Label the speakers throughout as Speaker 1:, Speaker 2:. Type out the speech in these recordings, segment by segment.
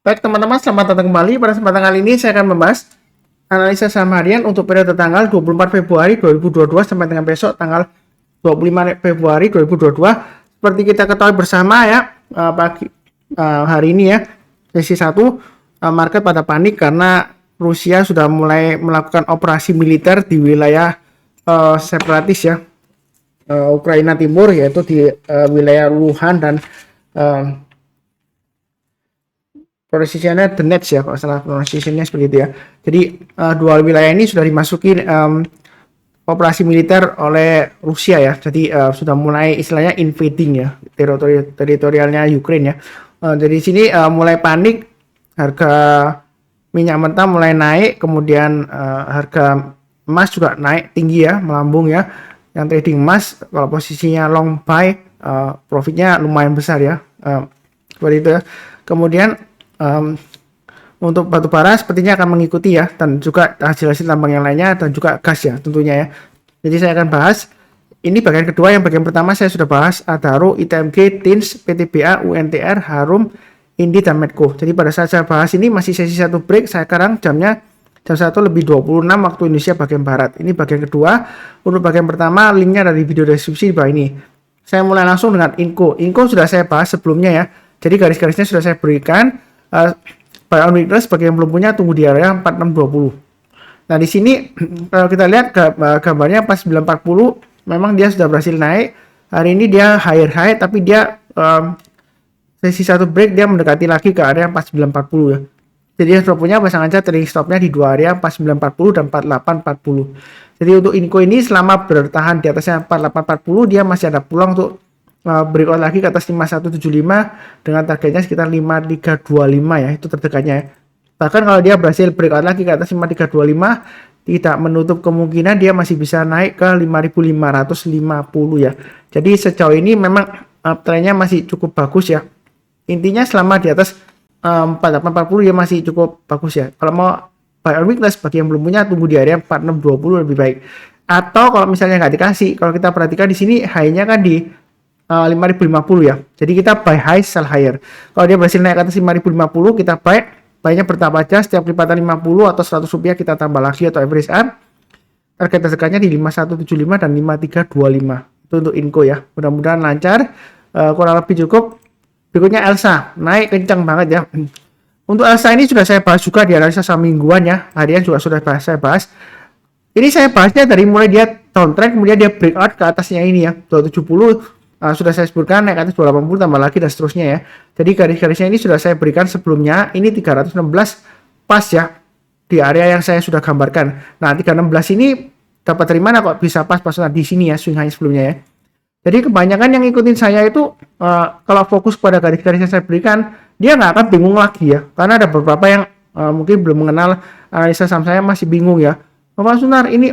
Speaker 1: Baik teman-teman, selamat datang kembali. Pada kesempatan kali ini saya akan membahas analisa saham harian untuk periode tanggal 24 Februari 2022 sampai dengan besok tanggal 25 Februari 2022. Seperti kita ketahui bersama ya, hari ini ya, sesi 1 market pada panik karena Rusia sudah mulai melakukan operasi militer di wilayah separatis ya, Ukraina Timur, yaitu di wilayah Luhan dan pronunciation-nya Donetsk ya, kalau salah pronunciation-nya seperti itu ya. Jadi dua wilayah ini sudah dimasuki operasi militer oleh Rusia ya. Jadi sudah mulai istilahnya invading ya, teritorialnya Ukraine ya. Jadi sini mulai panik, harga minyak mentah mulai naik, kemudian harga emas juga naik tinggi ya, melambung ya. Yang trading emas kalau posisinya long buy, profitnya lumayan besar ya, seperti itu ya. Kemudian untuk batubara sepertinya akan mengikuti ya, dan juga hasil-hasil tambang yang lainnya, dan juga gas ya tentunya ya. Jadi saya akan bahas ini bagian kedua. Yang bagian pertama saya sudah bahas Adaro, ITMG, TINS, PTBA, UNTR, Harum, Indi, dan Medco. Jadi pada saat saya bahas ini masih sesi 1 break. Sekarang jamnya jam 1 lebih 26 waktu Indonesia bagian barat. Ini bagian kedua. Untuk bagian pertama linknya dari video deskripsi di bawah ini. Saya mulai langsung dengan Inco. Inco sudah saya bahas sebelumnya ya. Jadi garis-garisnya sudah saya berikan. Buy on weakness bagi yang belum punya, tunggu di area 4620. Nah di sini kalau kita lihat gambarnya pas 940 memang dia sudah berhasil naik. Hari ini dia higher high, tapi dia sesi 1 break dia mendekati lagi ke area 4940 ya. Jadi yang sudah punya pasang aja trading stopnya di dua area 4940 dan 4840. Jadi untuk Inco ini selama bertahan di atasnya 4840 dia masih ada peluang untuk breakout lagi ke atas 5175 dengan targetnya sekitar 5325 ya, itu terdekatnya ya. Bahkan kalau dia berhasil breakout lagi ke atas 5325, tidak menutup kemungkinan dia masih bisa naik ke 5550 ya. Jadi sejauh ini memang trennya masih cukup bagus ya. Intinya selama di atas 4840 dia masih cukup bagus ya. Kalau mau buy on weakness bagi yang belum punya, tunggu di area 4620 lebih baik. Atau kalau misalnya nggak dikasih, kalau kita perhatikan di sini high-nya kan di 5050 ya. Jadi kita buy high, sell higher. Kalau dia berhasil naik ke atas 5050, kita buy-nya bertambah aja, setiap lipatan 50 atau 100 rupiah kita tambah lagi atau average up. Target terdekatnya di 5175 dan 5325. Itu untuk Inco ya. Mudah-mudahan lancar. Kurang lebih cukup. Berikutnya Elsa, naik kencang banget ya. Untuk Elsa ini sudah saya bahas juga di analisa saham mingguan ya. Harian juga sudah saya bahas. Ini saya bahasnya dari mulai dia downtrend, kemudian dia breakout ke atasnya ini ya, 270. Sudah saya sebutkan naik ke atas 280 tambah lagi dan seterusnya ya. Jadi garis-garisnya ini sudah saya berikan sebelumnya. Ini 316 pas ya di area yang saya sudah gambarkan. Nah 316 ini dapat dari mana kok bisa pas di sini ya, swing high sebelumnya ya. Jadi kebanyakan yang ngikutin saya itu kalau fokus pada garis-garis yang saya berikan, dia nggak akan bingung lagi ya. Karena ada beberapa yang mungkin belum mengenal analisa saham saya, masih bingung ya. Bapak Sunar ini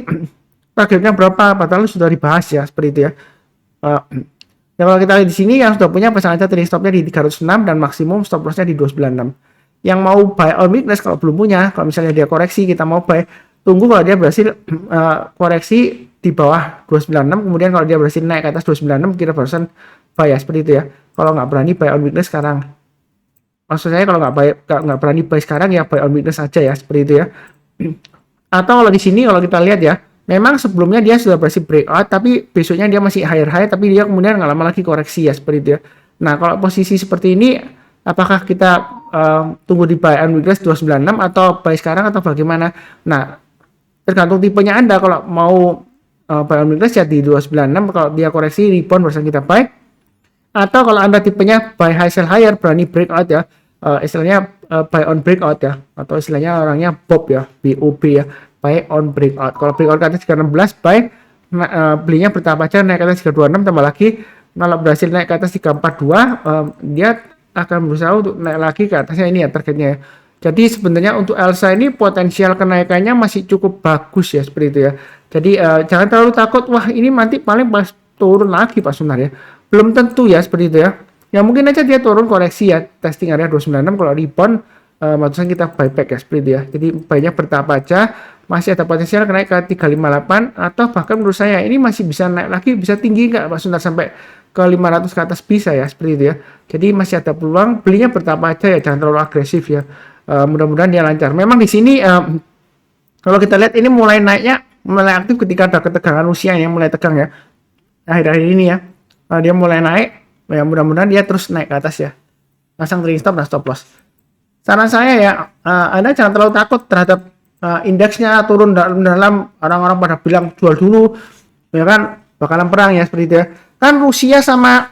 Speaker 1: targetnya berapa? Padahal sudah dibahas ya seperti itu ya. Ya kalau kita lihat di sini yang sudah punya pasang aja trading stopnya di 306 dan maksimum stop lossnya di 296. Yang mau buy on weakness kalau belum punya, kalau misalnya dia koreksi kita mau buy, tunggu kalau dia berhasil koreksi di bawah 296, kemudian kalau dia berhasil naik ke atas 296 kita barusan buy ya, seperti itu ya. Kalau nggak berani buy on weakness sekarang, maksud saya kalau nggak berani buy sekarang ya buy on weakness aja ya, seperti itu ya. Atau kalau di sini kalau kita lihat ya, memang sebelumnya dia sudah berhasil breakout, tapi besoknya dia masih higher high, tapi dia kemudian nggak lama lagi koreksi ya, seperti itu ya. Nah kalau posisi seperti ini, apakah kita tunggu di buy on weakness 296 atau buy sekarang atau bagaimana? Nah tergantung tipenya Anda. Kalau mau buy on weakness ya di 296, kalau dia koreksi rebound barusan kita buy. Atau kalau Anda tipenya buy high sell higher, berani breakout ya, istilahnya buy on breakout ya, atau istilahnya orangnya BOB ya, BOB ya, buy on breakout. Kalau breakout ke atas 316 buy, belinya bertambah aja naik ke atas 326 tambah lagi. Kalau berhasil naik ke atas 342, dia akan berusaha untuk naik lagi ke atasnya ini ya targetnya. Jadi sebenarnya untuk Elsa ini potensial kenaikannya masih cukup bagus ya, seperti itu ya. Jadi jangan terlalu takut, wah ini nanti paling pas turun lagi Pak Sunar ya. Belum tentu ya, seperti itu ya. Ya mungkin aja dia turun koreksi ya, testing area 296, kalau rebound maksudnya kita buyback ya, seperti itu ya. Jadi banyak bertahap aja, masih ada potensial naik ke 358, atau bahkan menurut saya ini masih bisa naik lagi, bisa tinggi nggak Pak Sunar sampai ke 500 ke atas bisa ya, seperti itu ya. Jadi masih ada peluang, belinya bertahap aja ya, jangan terlalu agresif ya. Mudah-mudahan dia lancar. Memang di sini kalau kita lihat ini mulai naiknya, mulai aktif ketika ada ketegangan Rusia yang mulai tegang ya. Akhir-akhir ini ya, dia mulai naik, ya mudah-mudahan dia terus naik ke atas ya. Pasang trading stop dan stop loss. Saran saya ya, Anda jangan terlalu takut terhadap indeksnya turun dalam orang-orang pada bilang jual dulu, ya kan bakalan perang ya seperti itu ya. Kan Rusia sama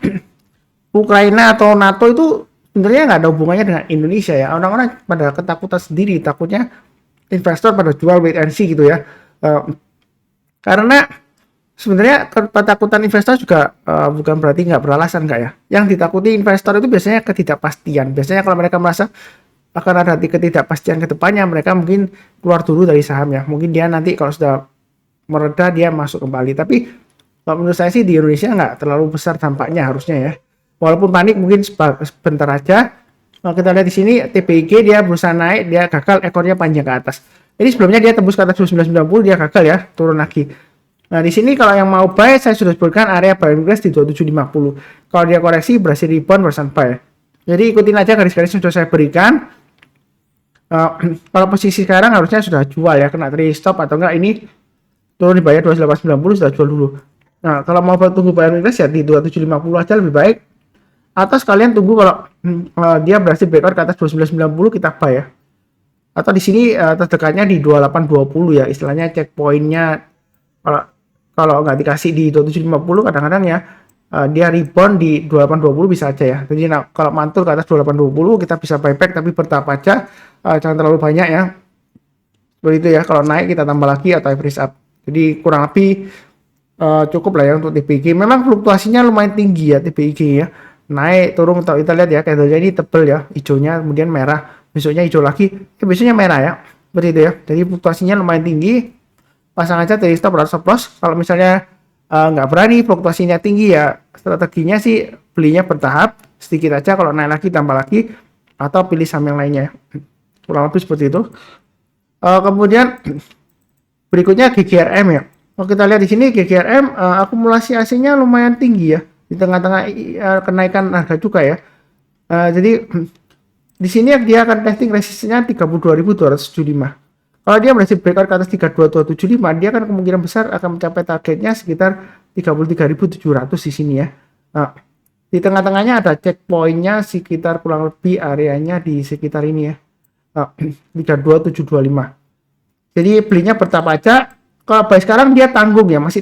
Speaker 1: Ukraina atau NATO itu sebenarnya nggak ada hubungannya dengan Indonesia ya. Orang-orang pada ketakutan sendiri, takutnya investor pada jual wait and see gitu ya. Karena sebenarnya ketakutan investor juga bukan berarti nggak beralasan nggak ya. Yang ditakuti investor itu biasanya ketidakpastian. Biasanya kalau mereka merasa akan ada ketidakpastian ke depannya, mereka mungkin keluar dulu dari saham ya. Mungkin dia nanti kalau sudah mereda dia masuk kembali. Tapi kalau menurut saya sih di Indonesia nggak terlalu besar dampaknya harusnya ya. Walaupun panik mungkin sebentar aja. Kalau kita lihat di sini TPIG dia berusaha naik, dia gagal, ekornya panjang ke atas. Ini sebelumnya dia tembus ke atas 2990, dia gagal ya, turun lagi. Nah, di sini kalau yang mau buy, saya sudah sebutkan area buy and price di 2750. Kalau dia koreksi, berhasil rebound, berhasil buy. Jadi ikutin aja garis-garis yang sudah saya berikan. Kalau posisi sekarang harusnya sudah jual ya, kena trade stop atau enggak ini turun dibayar 2890 sudah jual dulu. Nah, kalau mau tunggu buy and price ya di 2750 aja lebih baik. Atau sekalian tunggu kalau dia berhasil breakout ke atas 2990 kita buy ya. Atau di sini terdekatnya di 2820 ya, istilahnya checkpointnya kalau nggak dikasih di 2750 kadang-kadang ya dia rebound di 2820 bisa aja ya. Jadi kalau mantul ke atas 2820 kita bisa buyback tapi bertahap aja, jangan terlalu banyak ya. Seperti itu ya, kalau naik kita tambah lagi atau average up. Jadi kurang lebih cukup lah ya untuk TPIG. Memang fluktuasinya lumayan tinggi ya TPIG ya. Naik turun, kalau kita lihat ya candlenya ini tebel ya, hijaunya kemudian merah, besoknya hijau lagi, besoknya merah ya, seperti itu ya. Jadi fluktuasinya lumayan tinggi, pasang aja dari stop atau stop loss. Kalau misalnya nggak berani fluktuasinya tinggi ya, strateginya sih belinya bertahap, sedikit aja, kalau naik lagi tambah lagi, atau pilih saham yang lainnya, kurang lebih seperti itu. Kemudian berikutnya GGRM ya. Kalau kita lihat di sini GGRM akumulasi AC-nya lumayan tinggi ya, di tengah-tengah kenaikan harga juga ya. Jadi di sini dia akan testing resistennya 32.275. Kalau dia berhasil breakout ke atas 32.275, dia akan kemungkinan besar akan mencapai targetnya sekitar 33.700 di sini ya. Nah, di tengah-tengahnya ada checkpointnya sekitar kurang lebih areanya di sekitar ini ya, 32.725. Jadi belinya bertahap aja. Kalau buy sekarang dia tanggung ya, masih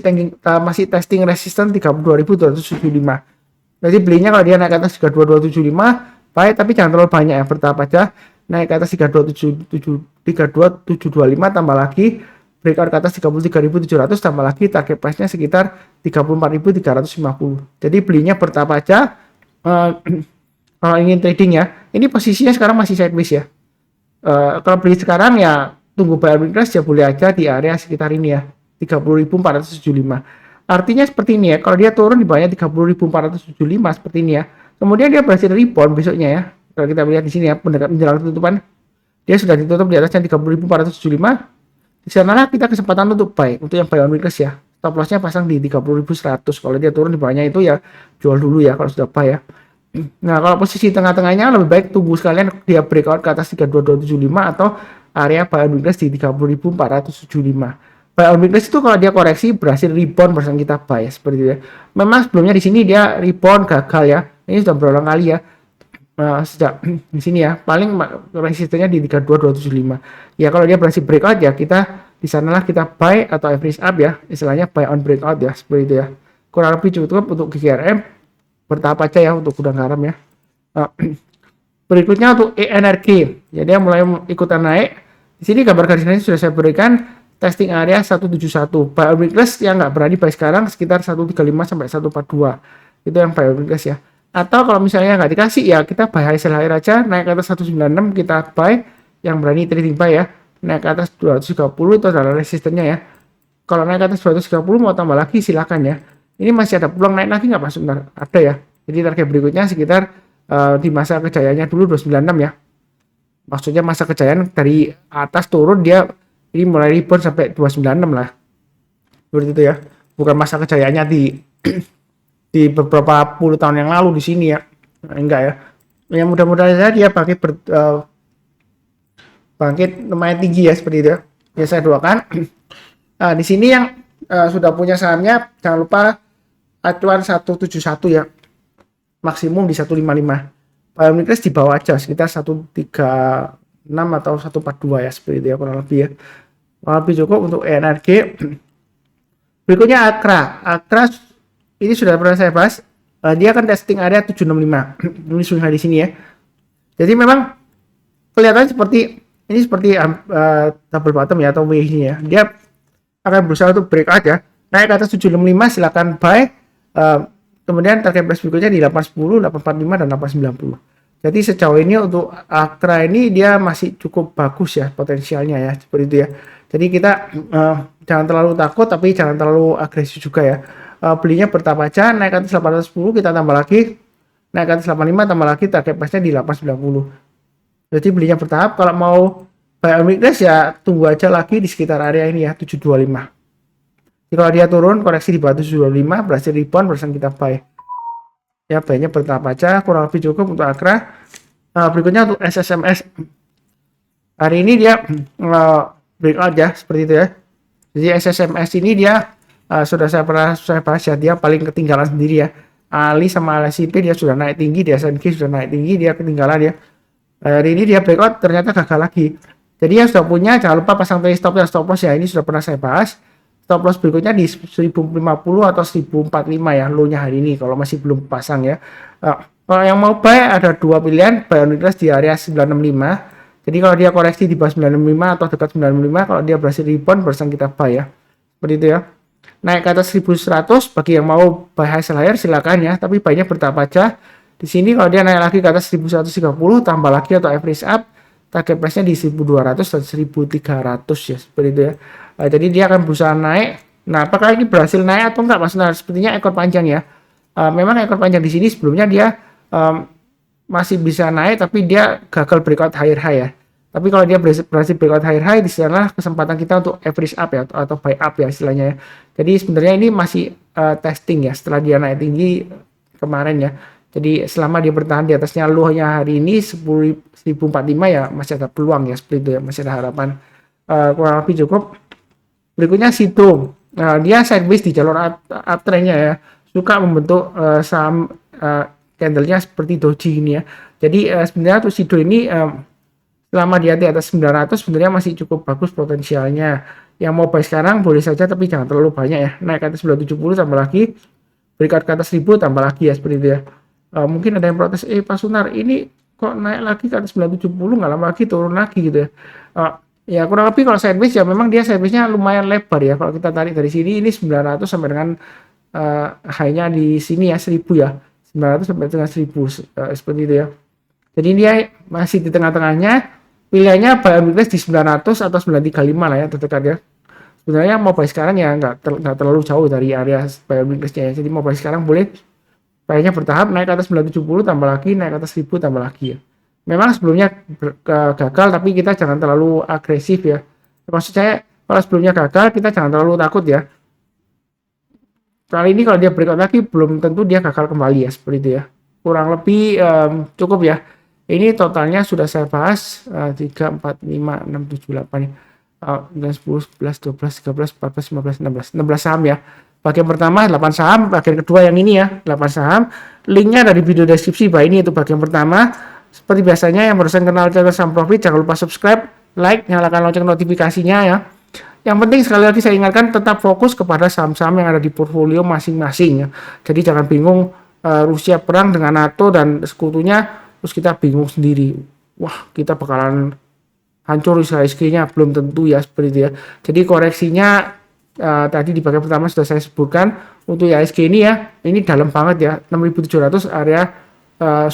Speaker 1: testing resisten 32.275. Jadi belinya kalau dia naik ke atas 32.275 baik, tapi jangan terlalu banyak ya, bertahap aja. Naik ke atas 32.725 tambah lagi breakout ke atas 33.700 tambah lagi target price-nya sekitar 34.350. Jadi belinya bertahap aja. Kalau ingin trading ya, ini posisinya sekarang masih sideways ya. Kalau beli sekarang ya tunggu buy and price ya boleh aja di area sekitar ini ya, 30.475. Artinya seperti ini ya, kalau dia turun di bawahnya 30.475 seperti ini ya, kemudian dia berhasil rebound besoknya ya. Kalau kita lihat di sini ya, menjelang tutupan dia sudah ditutup di atasnya 30.475. Di sanalah kita kesempatan untuk buy, untuk yang buy on weakness ya. Stop loss-nya pasang di 30.100. Kalau dia turun di bawahnya itu ya jual dulu ya kalau sudah buy ya. Nah, kalau posisi tengah-tengahnya lebih baik tunggu sekalian dia breakout ke atas 32.275 atau area buy on weakness di 30.475. Buy on weakness itu kalau dia koreksi berhasil rebound bersama kita buy ya, seperti itu ya. Memang sebelumnya di sini dia rebound gagal ya. Ini sudah berulang kali ya. Sejak di sini ya, paling resistennya di 32.275. Ya kalau dia berhasil breakout ya kita di sanalah kita buy atau average up ya, istilahnya buy on breakout ya, seperti itu ya. Kurang lebih cukup untuk GGRM, bertahap aja ya untuk gudang garam ya. Berikutnya untuk ENRG, ya dia mulai ikutan naik. Di sini gambar garis sudah saya berikan, testing area 171. Buy on weakness yang nggak berani buy sekarang sekitar 135 sampai 142. Itu yang buy on weakness ya. Atau kalau misalnya nggak dikasih ya kita buy high sell high aja, naik ke atas 196 kita buy, yang berani trading buy ya. Naik ke atas 230 itu adalah resistennya ya. Kalau naik ke atas 230 mau tambah lagi silakan ya. Ini masih ada peluang naik lagi nggak Pak? Sebentar, ada ya. Jadi target berikutnya sekitar di masa kejayaannya dulu 296 ya. Maksudnya masa kejayaan dari atas turun dia ini mulai rebound sampai 296 lah. Seperti itu ya. Bukan masa kejayaannya di di beberapa puluh tahun yang lalu di sini ya. Enggak ya. Ya mudah-mudahan saja dia bangkit lumayan tinggi ya seperti itu ya. Ya saya doakan. Di sini yang sudah punya sahamnya jangan lupa acuan 171 ya. Maksimum di 155. Uniqlo di bawah aja sekitar 136 atau 142 ya seperti itu ya kurang lebih ya. Kurang lebih cukup untuk ENRG. Berikutnya Akra ini sudah pernah saya bahas. Dia akan testing area 765. Ini sudah di sini ya. Jadi memang kelihatan seperti double bottom ya atau W ini ya. Dia akan berusaha untuk breakout ya. Naik ke atas 765 silakan buy. Kemudian target price berikutnya di 810, 845 dan 890. Jadi sejauh ini untuk Akra ini dia masih cukup bagus ya potensialnya ya seperti itu ya. Jadi kita jangan terlalu takut tapi jangan terlalu agresif juga ya. Belinya bertahap aja, naik ke atas 810 kita tambah lagi, naik ke atas 85 tambah lagi, target price-nya di 890. Jadi belinya bertahap. Kalau mau buy on weakness ya tunggu aja lagi di sekitar area ini ya 725. Jadi kalau dia turun koreksi di bawah 725 berhasil rebound barusan kita buy. Ya buy-nya bertahap aja, kurang lebih cukup untuk Akra. Berikutnya untuk SSMS. Hari ini dia breakout ya seperti itu ya. Jadi SSMS ini dia sudah saya bahas ya, dia paling ketinggalan sendiri ya. Ali sama LSIP dia sudah naik tinggi, dia SNK sudah naik tinggi, dia ketinggalan ya. Hari ini dia breakout ternyata gagal lagi. Jadi yang sudah punya jangan lupa pasang trailing stop dan stop loss ya, ini sudah pernah saya bahas. Stop loss berikutnya di 1050 atau 1045 ya, low-nya hari ini kalau masih belum pasang ya. Kalau yang mau buy ada dua pilihan, buy on weakness di area 965. Jadi kalau dia koreksi di bawah 965 atau dekat 965, kalau dia berhasil rebound barusan kita buy ya. Seperti itu ya. Naik ke atas 1100 bagi yang mau buy high sell higher silakan ya, tapi buy-nya bertahap aja. Di sini kalau dia naik lagi ke atas 1130 tambah lagi atau average up, target price-nya di 1200 dan 1300 ya, seperti itu ya. Jadi dia akan berusaha naik. Nah, apakah ini berhasil naik atau enggak Mas? Nah, sepertinya ekor panjang ya. Memang ekor panjang di sini sebelumnya dia masih bisa naik tapi dia gagal breakout higher high ya. Tapi kalau dia berhasil breakout higher high, di sana kesempatan kita untuk average up ya atau buy up ya istilahnya ya. Jadi sebenarnya ini masih testing ya setelah dia naik tinggi kemarin ya. Jadi selama dia bertahan di atasnya low-nya hari ini 1045 ya masih ada peluang ya seperti itu ya, masih ada harapan. Kurang lebih cukup. Berikutnya Sido. Nah, dia sideways di jalur uptrendnya ya. Suka membentuk saham candlenya seperti doji ini ya. Jadi sebenarnya untuk Sido ini selama dia di atas 900 sebenarnya masih cukup bagus potensialnya. Yang mau buy sekarang boleh saja tapi jangan terlalu banyak ya. Naik ke atas 970 tambah lagi. Berikat ke atas 1000 tambah lagi ya seperti itu ya. Mungkin ada yang protes, Pak Sunar ini kok naik lagi ke atas 970 nggak lama lagi turun lagi gitu ya. Ya kurang lebih kalau sideways ya memang dia sideways-nya lumayan lebar ya. Kalau kita tarik dari sini ini 900 sampai dengan high-nya di sini ya 1000 ya. 900 sampai dengan 1000 seperti itu ya. Jadi dia masih di tengah-tengahnya. Pilihannya buy on weakness di 900 atau 935 lah ya terdekat ya. Sebenarnya mau buy sekarang ya nggak terlalu jauh dari area buy on weakness-nya ya. Jadi mau buy sekarang boleh. Buy-nya bertahap naik ke atas 970 tambah lagi, naik ke atas 1000 tambah lagi ya. Memang sebelumnya gagal tapi kita jangan terlalu agresif ya. Maksud saya kalau sebelumnya gagal kita jangan terlalu takut ya. Kali ini kalau dia breakout lagi belum tentu dia gagal kembali ya seperti itu ya. Kurang lebih cukup ya. Ini totalnya sudah saya bahas 3, 4, 5, 6, 7, 8 ya. 9, 10, 11, 12, 13, 14, 15, 16 saham ya. Bagian pertama 8 saham, bagian kedua yang ini ya 8 saham. Linknya dari video deskripsi bawah ini itu bagian pertama. Seperti biasanya yang barusan kenal channel Saham Profit jangan lupa subscribe, like, nyalakan lonceng notifikasinya ya. Yang penting sekali lagi saya ingatkan tetap fokus kepada saham-saham yang ada di portfolio masing-masing ya. Jadi jangan bingung Rusia perang dengan NATO dan sekutunya terus kita bingung sendiri. Wah, kita bakalan hancur IHSG-nya belum tentu ya seperti itu ya. Jadi koreksinya tadi di bagian pertama sudah saya sebutkan untuk IHSG ini ya, ini dalam banget ya 6.700 area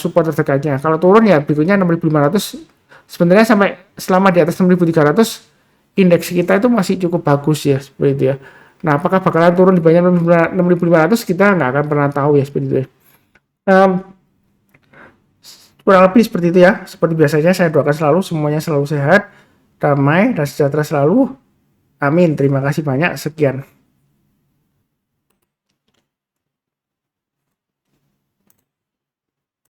Speaker 1: support terdekatnya. Kalau turun ya berikutnya 6.500. Sebenarnya sampai selama di atas 6.300 indeks kita itu masih cukup bagus ya seperti itu ya. Nah, apakah bakalan turun di banyak 6.500 kita nggak akan pernah tahu ya seperti itu ya. Kurang lebih seperti itu ya. Seperti biasanya saya doakan selalu semuanya selalu sehat, damai dan sejahtera selalu. Amin. Terima kasih banyak. Sekian.